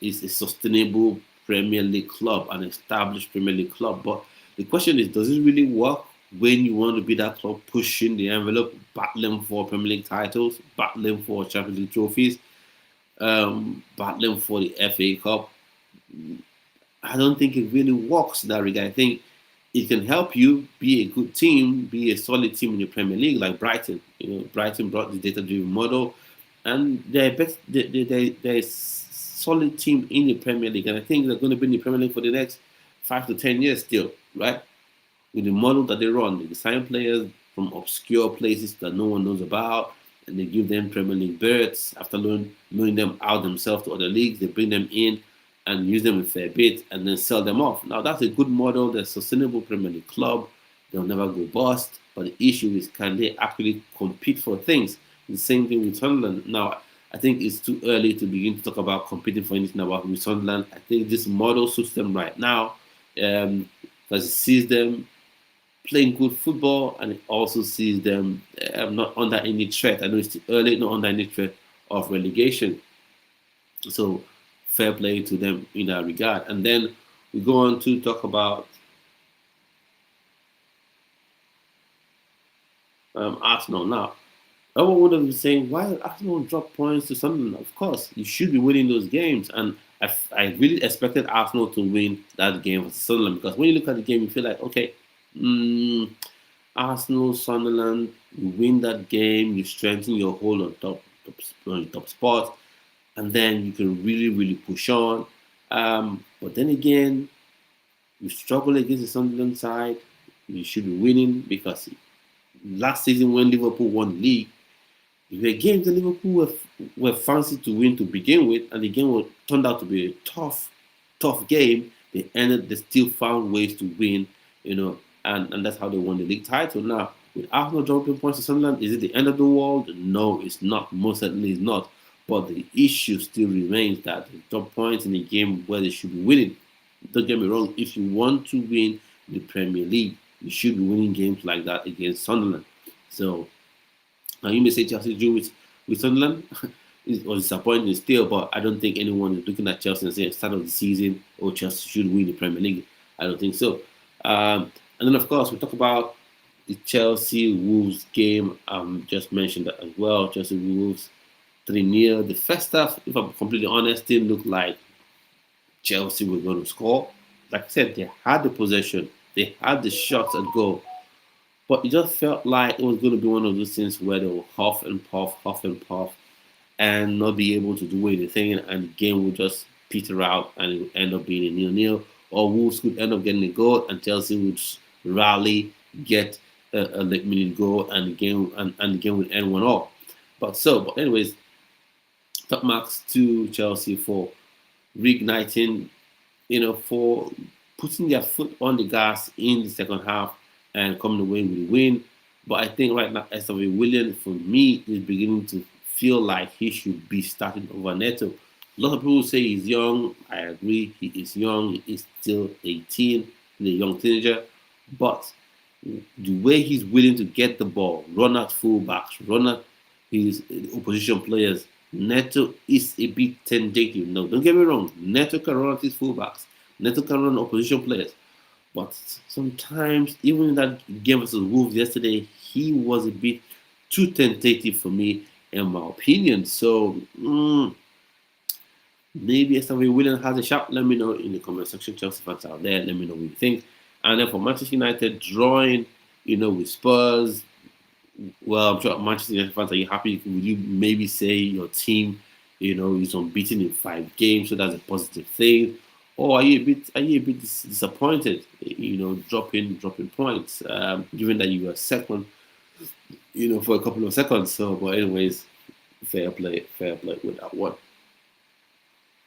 is a sustainable Premier League club, an established Premier League club. But the question is, does it really work when you want to be that club pushing the envelope, battling for Premier League titles, battling for Champions League trophies, battling for the FA Cup? I don't think it really works in that regard. I think it can help you be a good team, be a solid team in the Premier League, like Brighton. Brighton brought the data-driven model, and they're a solid team in the Premier League, and I think they're going to be in the Premier League for the next 5 to 10 years still, right? With the model that they run, they sign players from obscure places that no one knows about, and they give them Premier League berths. After loaning them out themselves to other leagues, they bring them in and use them a fair bit, and then sell them off. Now that's a good model. They're a sustainable Premier League club. They'll never go bust. But the issue is, can they actually compete for things? The same thing with Sunderland. Now, I think it's too early to begin to talk about competing for anything about with Sunderland. I think this model suits them right now because it sees them playing good football, and it also sees them not under any threat. I know it's too early, not under any threat of relegation. So fair play to them in that regard. And then we go on to talk about Arsenal. Now, everyone would have been saying, why did Arsenal drop points to Sunderland? Of course, you should be winning those games. And I really expected Arsenal to win that game for Sunderland, because when you look at the game, you feel like, okay, Arsenal, Sunderland, you win that game, you strengthen your hold on top spot, and then you can really, really push on. But then again, you struggle against the Sunderland side. You should be winning, because last season when Liverpool won the league, the games that Liverpool were fancy to win to begin with, and the game turned out to be a tough game. They still found ways to win, and that's how they won the league title. Now, with Arsenal dropping points to Sunderland, is it the end of the world? No, it's not. Most certainly it's not. But the issue still remains that they drop points in a game where they should be winning. Don't get me wrong, if you want to win the Premier League, you should be winning games like that against Sunderland. So, now you may say Chelsea drew with Sunderland. It was disappointing still, but I don't think anyone is looking at Chelsea and saying at the start of the season, oh, Chelsea should win the Premier League. I don't think so. And then, of course, we talk about the Chelsea-Wolves game. Just mentioned that as well. Chelsea-Wolves 3-0. The first half, if I'm completely honest, didn't look like Chelsea were going to score. Like I said, they had the possession. They had the shots at goal. But it just felt like it was going to be one of those things where they will huff and puff, and not be able to do anything, and the game would just peter out, and it would end up being a 0-0. Or Wolves could end up getting a goal, and Chelsea would rally, get a late-minute goal, and the game would end 1-0. But anyways, top marks to Chelsea for reigniting, for putting their foot on the gas in the second half and coming away with a win. But I think right now, Estevao Willian, for me, is beginning to feel like he should be starting over Neto. A lot of people say he's young. I agree, he is young. He is still 18, he's a young teenager. But the way he's willing to get the ball, run at fullbacks, run at his opposition players, Neto is a bit tentative. No, don't get me wrong. Neto can run at his fullbacks. Neto can run opposition players. But sometimes, even in that game versus Wolves yesterday, he was a bit too tentative for me, in my opinion. So, maybe Estevao Willian has a shot. Let me know in the comment section. Chelsea fans out there, let me know what you think. And then for Manchester United drawing, with Spurs, well, I'm sure Manchester United fans, are you happy? Would you maybe say your team, is unbeaten in 5 games, so that's a positive thing? Or are you a bit disappointed, dropping points, given that you were second, for a couple of seconds? So, but anyways, fair play with that one.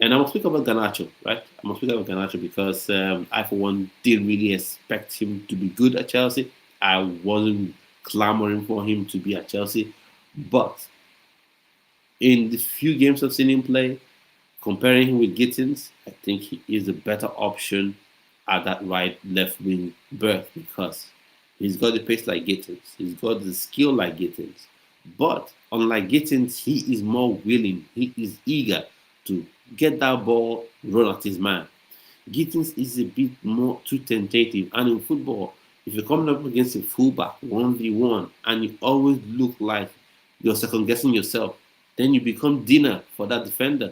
And I'm going to speak about Garnacho, right? I'm going to speak about Garnacho because I, for one, didn't really expect him to be good at Chelsea. I wasn't clamoring for him to be at Chelsea. But in the few games I've seen him play, comparing him with Gittins, I think he is a better option at that left wing berth, because he's got the pace like Gittins. He's got the skill like Gittins. But unlike Gittins, he is more willing. He is eager to get that ball, run at his man. Gittins is a bit more too tentative. And in football, if you're coming up against a fullback 1v1 and you always look like you're second guessing yourself, then you become dinner for that defender.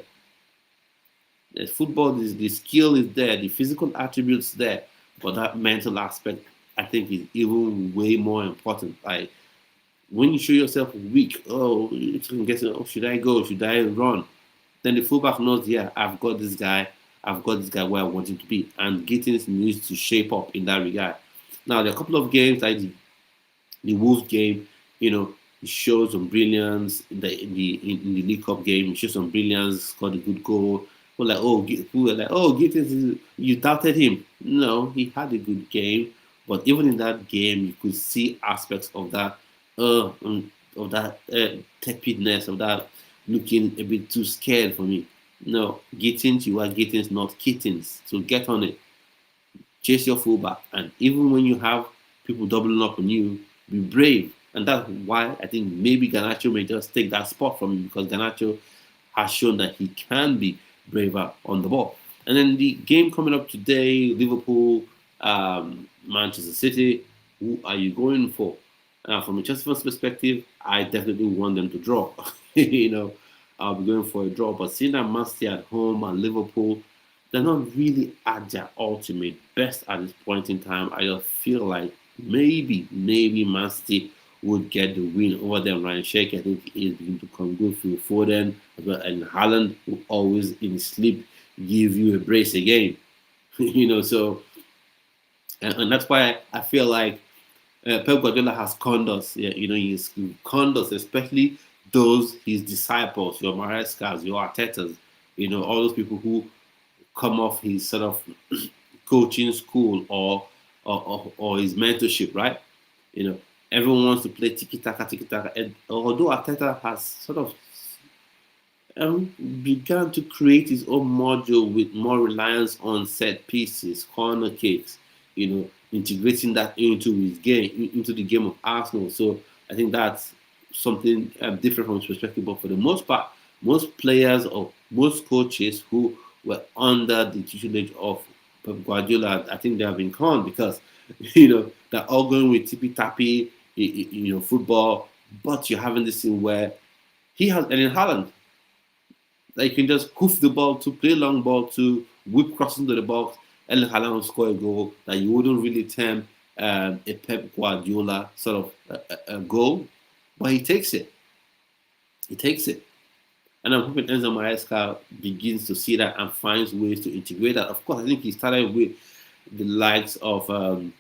The football, the skill is there, the physical attributes there, but that mental aspect, I think, is even way more important. Like, when you show yourself weak, should I go? Should I run? Then the fullback knows, yeah, I've got this guy where I want him to be. And Gittins needs to shape up in that regard. Now, there are a couple of games, like the Wolves game, he showed some brilliance in the League Cup game. He showed some brilliance, scored a good goal. Gittins, you doubted him. No, he had a good game, but even in that game, you could see aspects of that, tepidness, of that looking a bit too scared for me. No, Gittins, you are Gittins, not kittens. So get on it. Chase your fullback, and even when you have people doubling up on you, be brave. And that's why I think maybe Garnacho may just take that spot from him, because Garnacho has shown that he can be braver on the ball. And then the game coming up today, Liverpool, Manchester City, who are you going for? From a Chelsea fans perspective, I definitely want them to draw. I'll be going for a draw. But seeing that Man City at home and Liverpool, they're not really at their ultimate best at this point in time. I just feel like maybe Man City would get the win over them. Ryan Sheikh, I think, is beginning to come good. Phil Foden as well, and Haaland, who always in his sleep give you a brace again. So and that's why I feel like Pep Guardiola has conned us. Yeah, he's conned us, especially those his disciples, your Marescas, your Artetas, all those people who come off his sort of coaching school or his mentorship, right? Everyone wants to play tiki taka, and although Arteta has sort of began to create his own module with more reliance on set pieces, corner kicks, integrating that into his game, into the game of Arsenal. So I think that's something different from his perspective. But for the most part, most players or most coaches who were under the tutelage of Pep Guardiola, I think they have been conned, because they're all going with tippy tappy, football. But you're having this thing where he has, and in Haaland, that you can just hoof the ball to play long ball to whip crossing to the box, and Haaland will score a goal that you wouldn't really term a Pep Guardiola sort of a goal, but he takes it. He takes it. And I'm hoping Enzo Maresca begins to see that and finds ways to integrate that. Of course, I think he started with the likes of Liam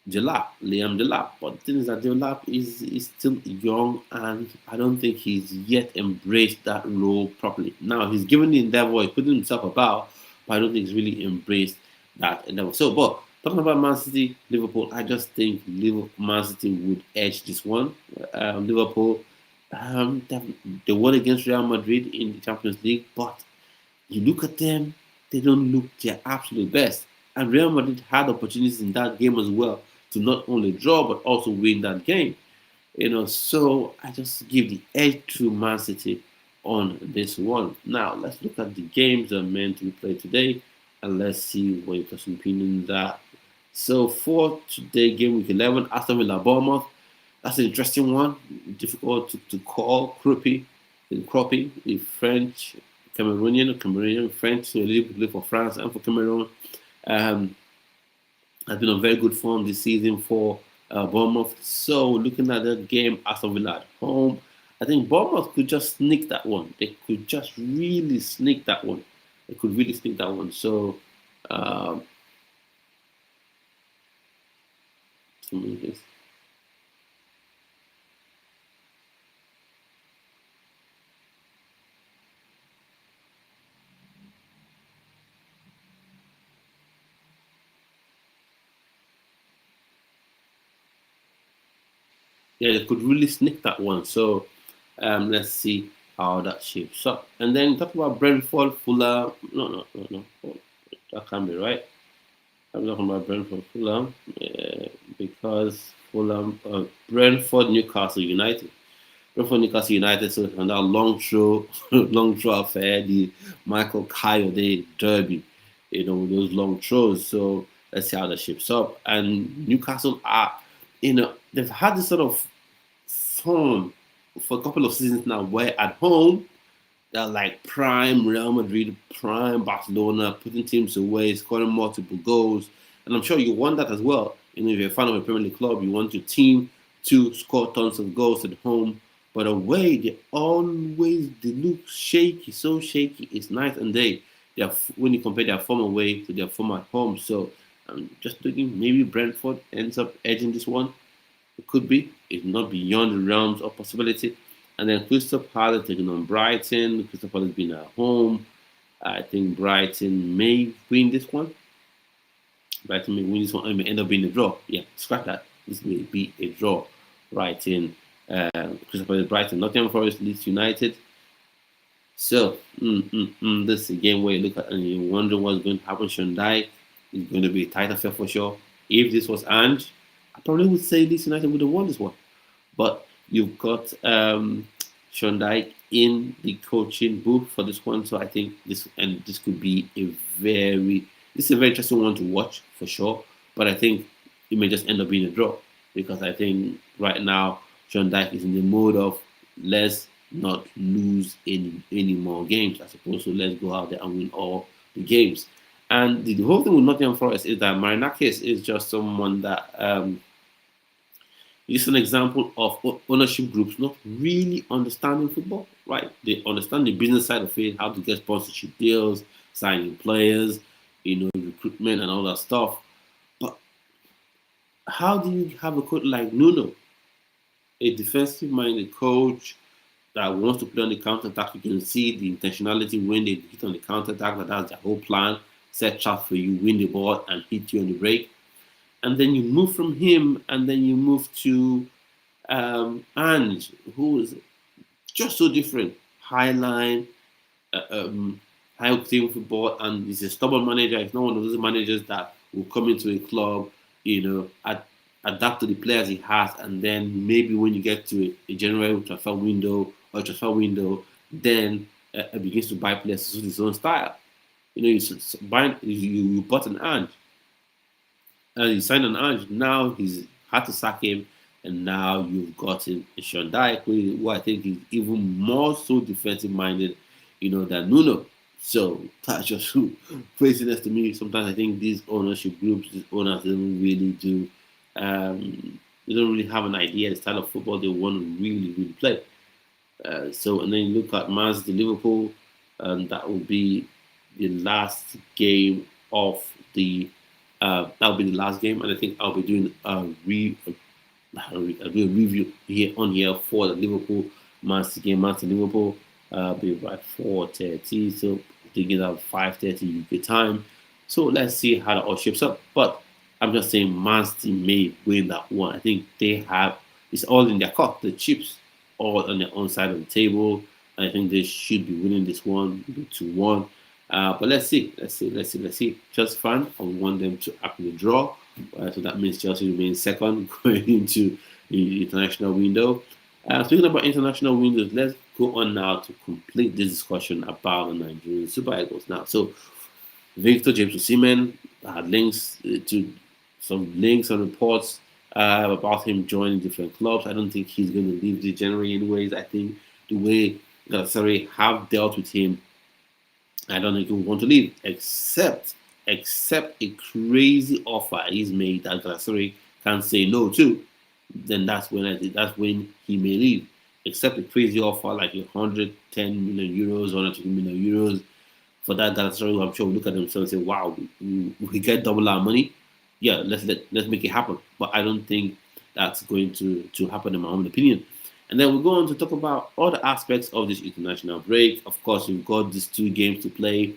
Delap. But the thing is that Delap is still young, and I don't think he's yet embraced that role properly. Now, he's given the endeavor, he's putting himself about, but I don't think he's really embraced that endeavor. So, but talking about Man City, Liverpool, I just think Man City would edge this one. Liverpool, they won against Real Madrid in the Champions League, but you look at them, they don't look their absolute best. And Real Madrid had opportunities in that game as well to not only draw but also win that game. So I just give the edge to Man City on this one. Now let's look at the games that are meant to be played today, and let's see what your personal opinions are. So for today, game week 11, Aston Villa Bournemouth. That's an interesting one. Difficult to call. Croppy, the French, Cameroonian, French, so live for France and for Cameroon. Has been on very good form this season for Bournemouth. So looking at that game, Aston Villa at home, I think Bournemouth could just sneak that one. They could just really sneak that one. So, yeah, they could really sneak that one. So let's see how that shapes up. And then talk about Brentford, Fulham. No. That can't be right. I'm talking about Brentford, Fulham, because Fulham, Brentford, Newcastle United. Brentford, Newcastle United, so on that long throw affair, the Michael Coyote derby, those long throws. So let's see how that shapes up. And Newcastle are, they've had this sort of form for a couple of seasons now where at home they're like prime Real Madrid, prime Barcelona, putting teams away, scoring multiple goals. And I'm sure you want that as well. If you're a fan of a Premier League club, you want your team to score tons of goals at home. But away, they look shaky, so shaky. It's night and day. When you compare their form away to their form at home. So I'm just thinking maybe Brentford ends up edging this one. It could be. It's not beyond the realms of possibility. And then Crystal Palace taking on Brighton. Crystal Palace being at home. I think Brighton may win this one. Brighton may win this one. It may end up being a draw. Yeah, scratch that. This may be a draw. Brighton, Crystal Palace, Brighton, Nottingham Forest, Leeds United. So, this is a game where you look at and you wonder what's going to happen. Shondai is going to be a tight affair for sure. If this was Ange, I probably would say Leeds United would have won this one. But you've got Sean Dyche in the coaching booth for this one, so I think this could be this is a very interesting one to watch for sure. But I think it may just end up being a draw because I think right now Sean Dyche is in the mode of let's not lose any more games as opposed to let's go out there and win all the games. And the whole thing with Nottingham Forest is that Marinakis is just someone that it's an example of ownership groups not really understanding football, right? They understand the business side of it, how to get sponsorship deals, signing players, recruitment and all that stuff. But how do you have a coach like Nuno, a defensive-minded coach that wants to play on the counter-attack? You can see the intentionality when they hit on the counter-attack, that's their whole plan. Set trap for you, win the ball, and hit you on the break. And then you move from him, and then you move to Ange, who is just so different. High line, high octane football, and he's a stubborn manager. He's not one of those managers that will come into a club, adapt to the players he has, and then maybe when you get to a January transfer window, then begins to buy players to suit his own style. You bought an Ange. And he signed an Ange. Now he's had to sack him, and now you've gotten Sean Dyche, who I think is even more so defensive minded, than Nuno. So that's just craziness to me. Sometimes I think these ownership groups, these owners, they don't really have an idea the style of football they want to really play. And then you look at Man City Liverpool, and that will be the last game of the. That'll be the last game, and I think I'll be doing a review here for the Liverpool Man City game. Man City Liverpool be about 4:30, so thinking of 5:30 UK time. So let's see how that all shapes up. But I'm just saying, Man City may win that one. I think it's all in their court. The chips all on their own side of the table. I think they should be winning this one 2-1. But let's see. Chelsea fan, I want them to actually draw. So that means Chelsea remains second going into the international window. Speaking about international windows, let's go on now to complete this discussion about the Nigerian Super Eagles. Now, so Victor Osimhen had links and reports about him joining different clubs. I don't think he's going to leave this January anyways. I think the way Galatasaray have dealt with him, I don't think he will want to leave, except a crazy offer is made that Galatasaray can't say no to. Then that's when he may leave. Except a crazy offer like 110 million euros, 120 million euros for that Galatasaray, I'm sure will look at themselves and say, "Wow, we get double our money. Yeah, let's make it happen." But I don't think that's going to happen in my own opinion. And then we'll go on to talk about other aspects of this international break. Of course, you've got these 2 games to play.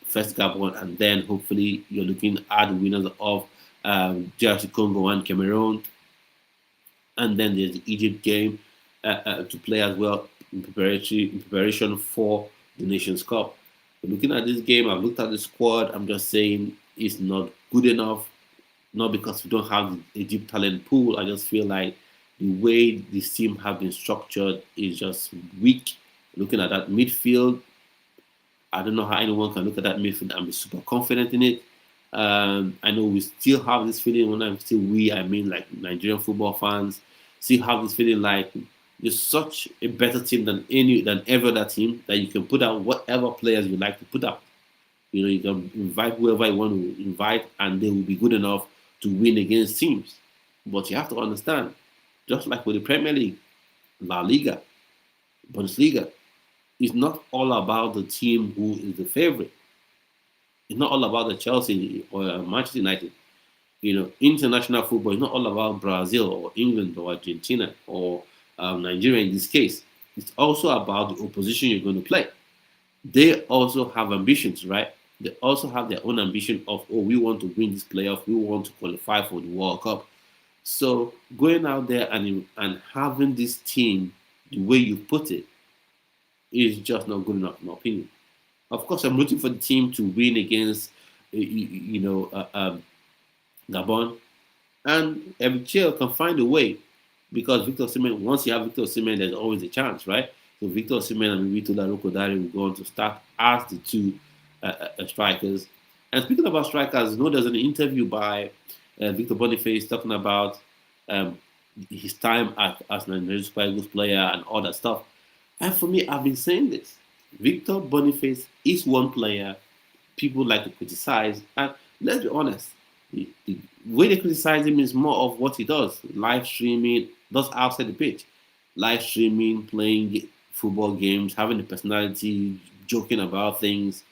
First Gabon, and then hopefully you're looking at the winners of DRC Congo and Cameroon. And then there's the Egypt game to play as well in preparation for the Nations Cup. But looking at this game, I've looked at the squad. I'm just saying it's not good enough. Not because we don't have a deep talent pool. I just feel like the way this team have been structured is just weak. Looking at that midfield, I don't know how anyone can look at that midfield and be super confident in it. I know we still have this feeling, when I'm still I mean like Nigerian football fans, still have this feeling like you're such a better team than every other team that you can put out whatever players you like to put out. You can invite whoever you want to invite, and they will be good enough to win against teams. But you have to understand, just like with the Premier League, La Liga, Bundesliga, it's not all about the team who is the favorite. It's not all about the Chelsea or Manchester United. International football is not all about Brazil or England or Argentina or Nigeria in this case. It's also about the opposition you're going to play. They also have ambitions, right? They also have their own ambition of, we want to win this playoff, we want to qualify for the World Cup. So going out there and having this team the way you put it is just not good enough, in my opinion. Of course, I'm rooting for the team to win against, Gabon, and Ejuke can find a way because Victor Osimhen. Once you have Victor Osimhen, there's always a chance, right? So Victor Osimhen and Vito Larokodare will go on to start as the two strikers. And speaking about strikers, you know, there's an interview by Victor Boniface talking about um, his time as Nigerian Super Eagles player and all that stuff. And for me, I've been saying this. Victor Boniface is one player people like to criticize. And let's be honest, the way they criticize him is more of what he does live streaming, does outside the pitch, live streaming, playing football games, having the personality, joking about things.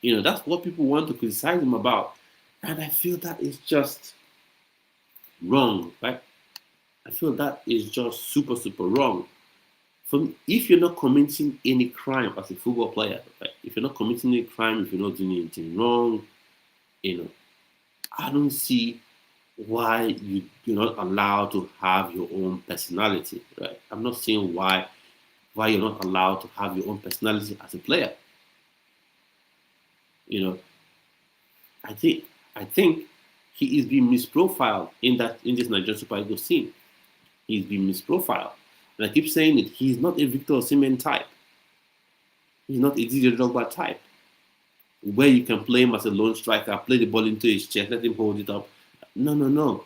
You know, that's what people want to criticize him about. And I feel that is just wrong, right? I feel that is just super, super wrong. If you're not committing any crime as a football player, right? If you're not committing any crime, if you're not doing anything wrong, you know, I don't see why you're not allowed to have your own personality, right? I'm not saying why you're not allowed to have your own personality as a player. You know, I think he is being misprofiled in this Nigerian Super Eagles team. He's being misprofiled. And I keep saying it, he's not a Victor Osimhen type. He's not a DJ Drogba type. Where you can play him as a lone striker, play the ball into his chest, let him hold it up. No, no, no.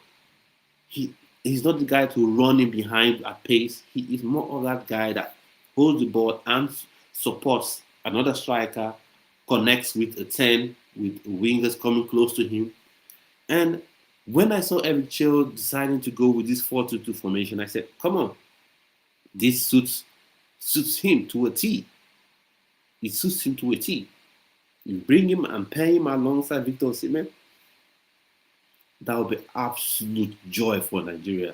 He's not the guy to run in behind at pace. He is more of that guy that holds the ball and supports another striker, connects with a 10, with wingers coming close to him. And when I saw Eric Chill deciding to go with this 4-2-2 formation, I said, come on, this suits him to a T. It suits him to a T. You bring him and pair him alongside Victor Osimhen, that would be absolute joy for Nigeria.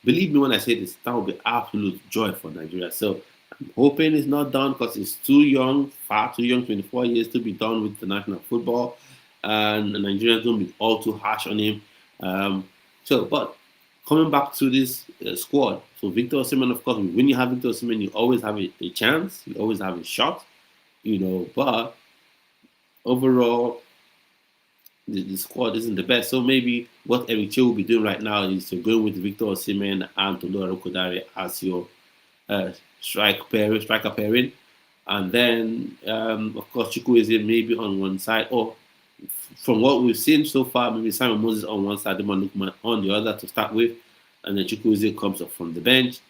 Believe me when I say this, that would be absolute joy for Nigeria. So I'm hoping it's not done because it's too young, far too young, 24 years to be done with the national football. And the Nigerians don't be all too harsh on him. But coming back to this squad, so Victor Osimhen, of course, when you have Victor Osimhen, you always have a chance, you always have a shot, but overall, the squad isn't the best. So maybe what Eric Che will be doing right now is to go with Victor Osimhen and Tolu Arokodare as your striker pairing. And then, of course, Chukwueze maybe on one side, or from what we've seen so far, maybe Simon Moses on one side, Demon Lukman on the other to start with, and then Chukwueze comes up from the bench.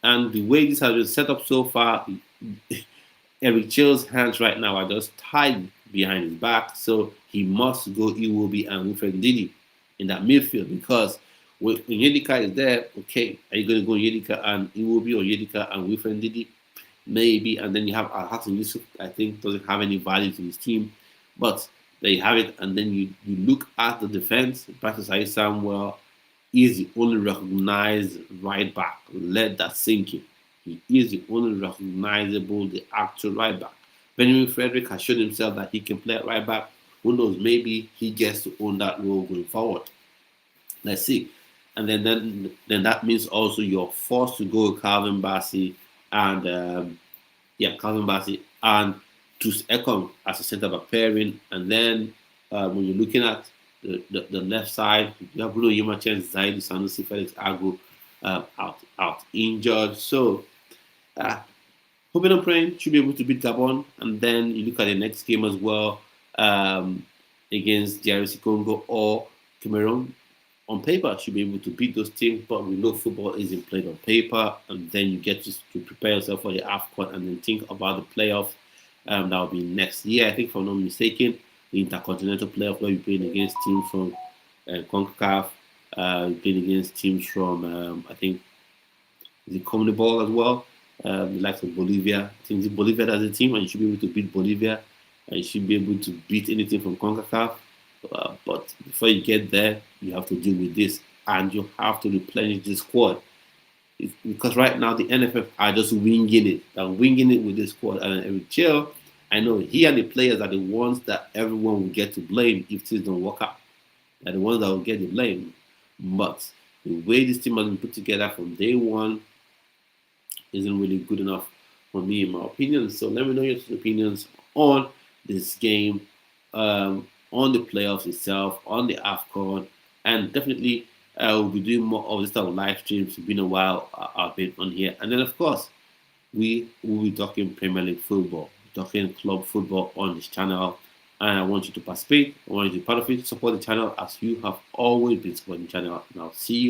And the way this has been set up so far, Eric Chill's hands right now are just tied behind his back, so he must go Iwobi and Wilfred Ndidi in that midfield because when Yedika is there, okay, are you going to go Yedika and Iwobi or Yedika and Wilfred Ndidi? Maybe, and then you have Hassan Yusuf, I think, doesn't have any value to his team, but there you have it, and then you look at the defense, Patrick Said Samuel is the only recognized right back. Let that sink in. He is the only recognizable, the actual right back. Benjamin Frederick has shown himself that he can play at right back. Who knows? Maybe he gets to own that role going forward. Let's see. And then that means also you're forced to go with Calvin Bassey and Calvin Bassey and Tus Ekong as a centre back pairing. And then when you're looking at the left side, you have Bruno Yimachem, Zaidu Sanusi, Felix Agu out injured. So hoping and praying should be able to beat Gabon, and then you look at the next game as well against DRC Congo or Cameroon. On paper, should be able to beat those teams, but we know football isn't played on paper, and then you get to prepare yourself for the AFCON and then think about the playoff. That will be next year, I think, if I'm not mistaken, the Intercontinental Playoff where you're playing against teams from CONCACAF, you're playing against teams from, I think, the CONMEBOL as well. The likes of Bolivia. I think Bolivia has a team, and you should be able to beat Bolivia, and you should be able to beat anything from CONCACAF. But before you get there, you have to deal with this, and you have to replenish the squad. Because right now the NFF are just winging it. They're winging it with this squad. And Eric Chill, I know he and the players are the ones that everyone will get to blame if things don't work out. They're the ones that will get the blame. But the way this team has been put together from day one isn't really good enough for me, in my opinion. So let me know your opinions on this game, on the playoffs itself, on the AFCON, And definitely, we'll be doing more of this type of live streams. It's been a while I've been on here. And then, of course, we will be talking Premier League football, talking club football on this channel. And I want you to participate. I want you to be part of it, support the channel as you have always been supporting the channel. And I'll see you